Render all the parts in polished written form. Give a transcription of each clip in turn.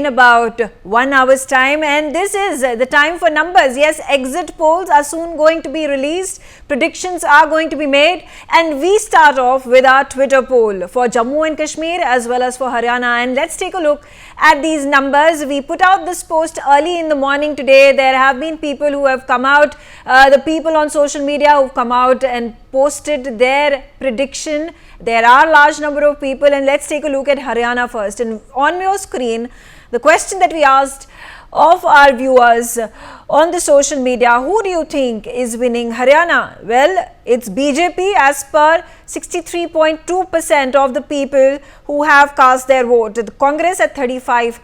in about 1 hour's time, and this is the time for numbers. Yes, exit polls are soon going to be released, predictions are going to be made, and we start off with our Twitter poll for Jammu and Kashmir as well as for Haryana. And let's take a look at these numbers. We put out this post early in the morning today. There have been people who have come out, the people on social media who've come out and posted their prediction. There are a large number of people, and let's take a look at Haryana first. And on your screen, the question that we asked of our viewers on the social media: who do you think is winning Haryana? Well, it's BJP as per 63.2% of the people who have cast their vote. The Congress at 35%.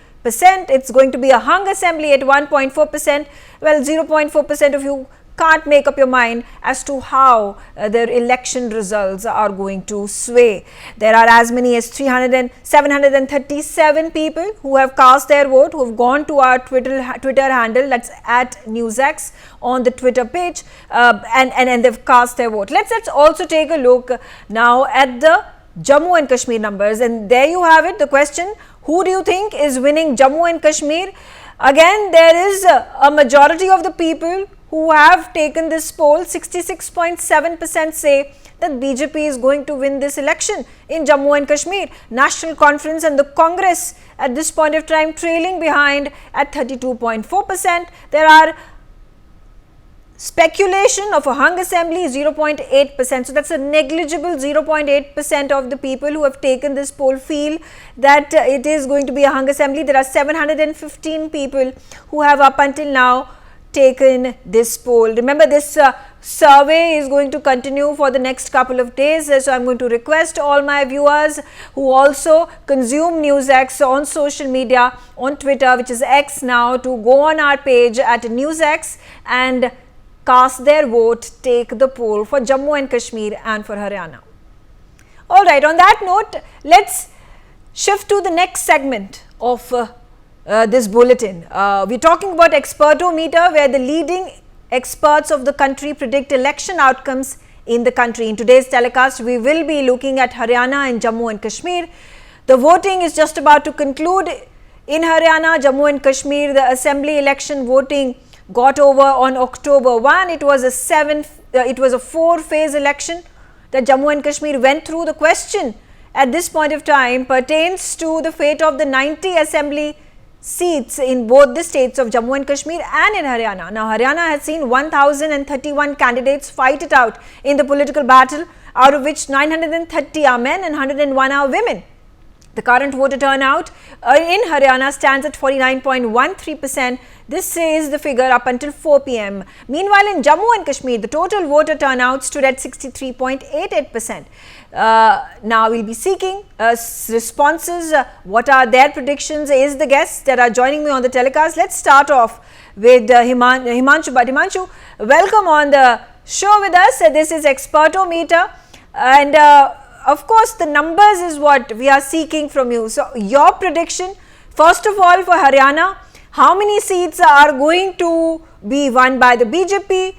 It's going to be a hung assembly at 1.4%. Well, 0.4% of you can't make up your mind as to how their election results are going to sway. There are as many as 737 people who have cast their vote, who have gone to our Twitter handle, that's at NewsX on the Twitter page, and they've cast their vote. Let's also take a look now at the Jammu and Kashmir numbers, and there you have it. The question: who do you think is winning Jammu and Kashmir? Again, there is a majority of the people who have taken this poll. 66.7% say that BJP is going to win this election in Jammu and Kashmir. National Conference and the Congress at this point of time trailing behind at 32.4%. There are speculation of a hung assembly, 0.8%. So that's a negligible 0.8% of the people who have taken this poll feel that it is going to be a hung assembly. There are 715 people who have up until now taken this poll. Remember, this survey is going to continue for the next couple of days, so I'm going to request all my viewers who also consume NewsX on social media, on Twitter, which is X now, to go on our page at NewsX and cast their vote, take the poll for Jammu and Kashmir and for Haryana. Alright, on that note, let's shift to the next segment of this bulletin. We're talking about Expertometer, where the leading experts of the country predict election outcomes in the country. In today's telecast, we will be looking at Haryana and Jammu and Kashmir. The voting is just about to conclude in Haryana, Jammu and Kashmir. The assembly election voting got over on October 1. It was a 4-phase election that Jammu and Kashmir went through. The question at this point of time pertains to the fate of the 90 assembly seats in both the states of Jammu and Kashmir and in Haryana. Now, Haryana has seen 1,031 candidates fight it out in the political battle, out of which 930 are men and 101 are women. The current voter turnout in Haryana stands at 49.13%. This is the figure up until 4 p.m. Meanwhile, in Jammu and Kashmir, the total voter turnout stood at 63.88%. Now, we'll be seeking responses. What are their predictions is the guests that are joining me on the telecast. Let's start off with Himanshu Bhatt. Himanshu, welcome on the show with us. This is Expertometer, and of course, the numbers is what we are seeking from you. So, your prediction, first of all, for Haryana: how many seats are going to be won by the BJP?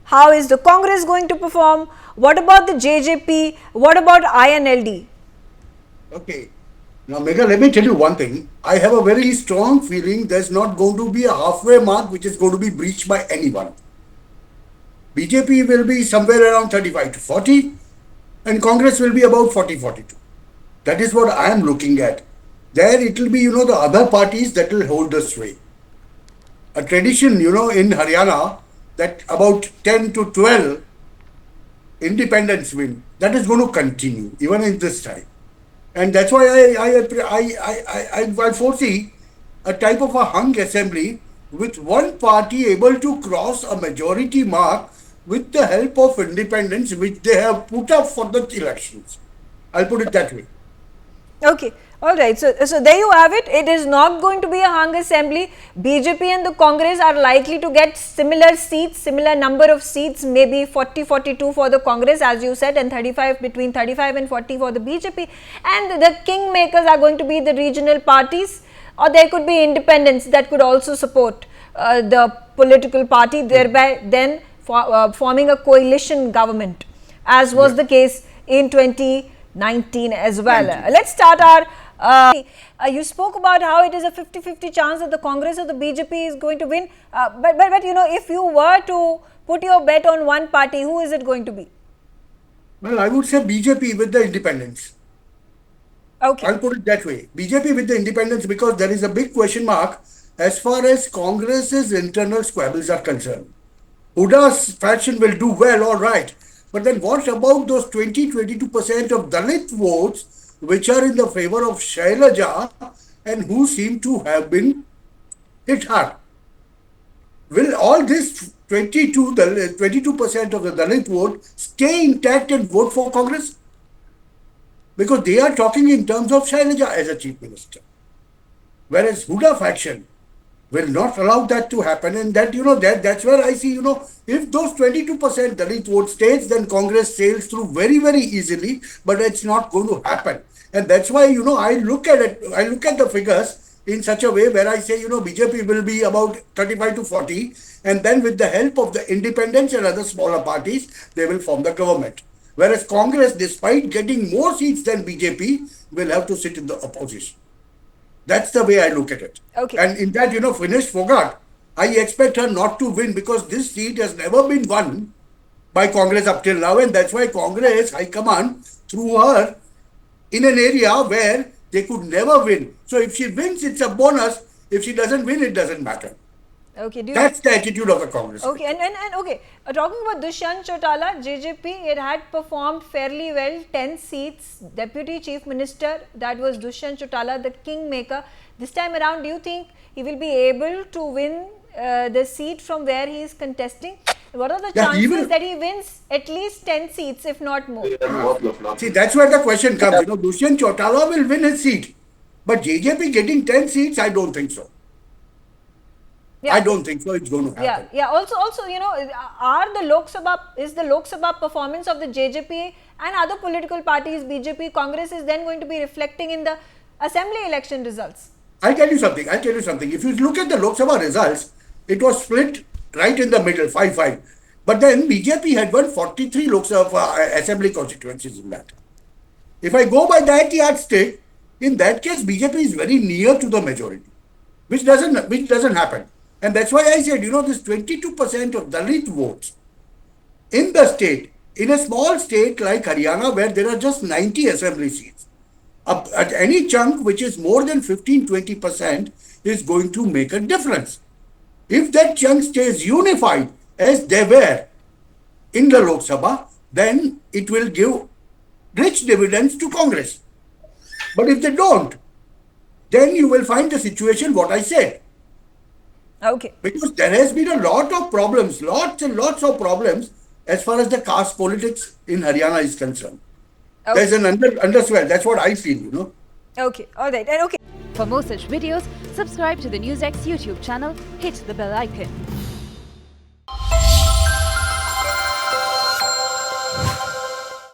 How is the Congress going to perform? What about the JJP? What about INLD? Okay. Now, Megha, let me tell you one thing. I have a very strong feeling there's not going to be a halfway mark which is going to be breached by anyone. BJP will be somewhere around 35 to 40 and Congress will be about 40-42. That is what I am looking at. There it will be, the other parties that will hold the sway. A tradition, in Haryana, that about 10 to 12 independents win. That is going to continue even in this time. And that's why I foresee a type of a hung assembly with one party able to cross a majority mark with the help of independents which they have put up for the elections. I'll put it that way. Okay. Alright, so there you have it. It is not going to be a hung assembly. BJP and the Congress are likely to get similar seats, similar number of seats, maybe 40-42 for the Congress, as you said, and between 35 and 40 for the BJP. And the kingmakers are going to be the regional parties, or there could be independents that could also support the political party, thereby then forming a coalition government, as was the case in 2019 as well. Let's start our You spoke about how it is a 50-50 chance that the Congress or the BJP is going to win. But you know, if you were to put your bet on one party, who is it going to be? Well, I would say BJP with the independents. Okay. I'll put it that way. BJP with the independents, because there is a big question mark as far as Congress's internal squabbles are concerned. Huda's faction will do well, all right. But then what about those 22% of Dalit votes which are in the favor of Shailaja and who seem to have been hit hard? Will all this 22% of the Dalit vote stay intact and vote for Congress? Because they are talking in terms of Shailaja as a chief minister. Whereas Huda faction will not allow that to happen. And that, that's where I see, if those 22% Dalit vote stays, then Congress sails through very, very easily, but it's not going to happen. And that's why, I look at it, I look at the figures in such a way where I say, BJP will be about 35 to 40, and then with the help of the independents and other smaller parties, they will form the government. Whereas Congress, despite getting more seats than BJP, will have to sit in the opposition. That's the way I look at it. Okay. And in that, Finish Fogart, I expect her not to win because this seat has never been won by Congress up till now. And that's why Congress High Command threw her in an area where they could never win. So if she wins, it's a bonus. If she doesn't win, it doesn't matter. Okay. That's the attitude of the Congress. Okay. And okay, talking about Dushyant Chautala, JJP, it had performed fairly well, 10 seats, Deputy Chief Minister, that was Dushyant Chautala, the kingmaker. This time around, do you think he will be able to win the seat from where he is contesting? What are the chances that he wins at least 10 seats, if not more? See, that's where the question comes. Dushyant Chautala will win his seat. But JJP getting 10 seats, I don't think so. Yeah. I don't think so. It's going to happen. Yeah. Also, is the Lok Sabha performance of the JJP and other political parties, BJP, Congress, is then going to be reflecting in the assembly election results? I'll tell you something. If you look at the Lok Sabha results, it was split right in the middle, 5-5. But then BJP had won 43 Lok Sabha assembly constituencies in that. If I go by that yardstick, in that case, BJP is very near to the majority, which doesn't happen. And that's why I said, this 22% of Dalit votes in the state, in a small state like Haryana, where there are just 90 assembly seats, at any chunk which is more than 15-20% is going to make a difference. If that chunk stays unified as they were in the Lok Sabha, then it will give rich dividends to Congress. But if they don't, then you will find the situation what I said. Okay. Because there has been a lot of problems, lots and lots of problems as far as the caste politics in Haryana is concerned. Okay. There's an underswell. That's what I feel, Okay. All right. And okay. For more such videos, subscribe to the NewsX YouTube channel, hit the bell icon.